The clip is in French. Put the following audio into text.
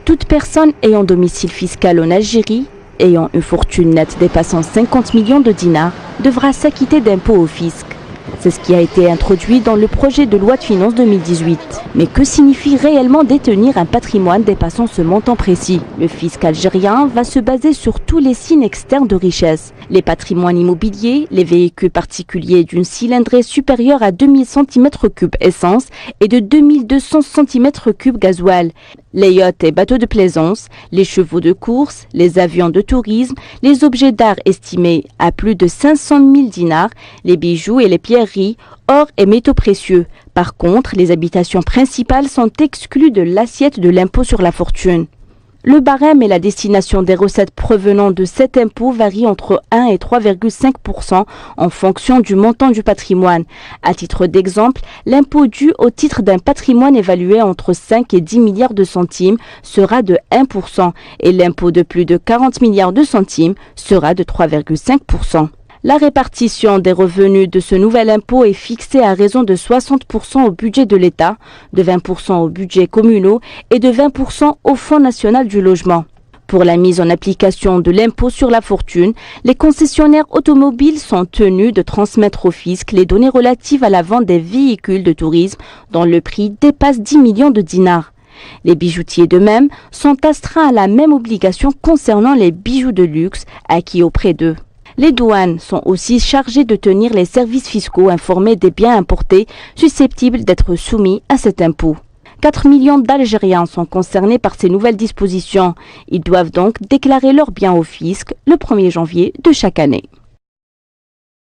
Toute personne ayant domicile fiscal en Algérie, ayant une fortune nette dépassant 50 millions de dinars, devra s'acquitter d'impôts au fisc. C'est ce qui a été introduit dans le projet de loi de finances 2018. Mais que signifie réellement détenir un patrimoine dépassant ce montant précis? Le fisc algérien va se baser sur tous les signes externes de richesse. Les patrimoines immobiliers, les véhicules particuliers d'une cylindrée supérieure à 2000 cm3 essence et de 2200 cm3 gasoil, les yachts et bateaux de plaisance, les chevaux de course, les avions de tourisme, les objets d'art estimés à plus de 500 000 dinars, les bijoux et les pierreries, or et métaux précieux. Par contre, les habitations principales sont exclues de l'assiette de l'impôt sur la fortune. Le barème et la destination des recettes provenant de cet impôt varient entre 1 et 3,5% en fonction du montant du patrimoine. À titre d'exemple, l'impôt dû au titre d'un patrimoine évalué entre 5 et 10 milliards de centimes sera de 1% et l'impôt de plus de 40 milliards de centimes sera de 3,5%. La répartition des revenus de ce nouvel impôt est fixée à raison de 60% au budget de l'État, de 20% au budget communaux et de 20% au Fonds national du logement. Pour la mise en application de l'impôt sur la fortune, les concessionnaires automobiles sont tenus de transmettre au fisc les données relatives à la vente des véhicules de tourisme dont le prix dépasse 10 millions de dinars. Les bijoutiers d'eux-mêmes sont astreints à la même obligation concernant les bijoux de luxe acquis auprès d'eux. Les douanes sont aussi chargées de tenir les services fiscaux informés des biens importés susceptibles d'être soumis à cet impôt. 4 millions d'Algériens sont concernés par ces nouvelles dispositions. Ils doivent donc déclarer leurs biens au fisc le 1er janvier de chaque année.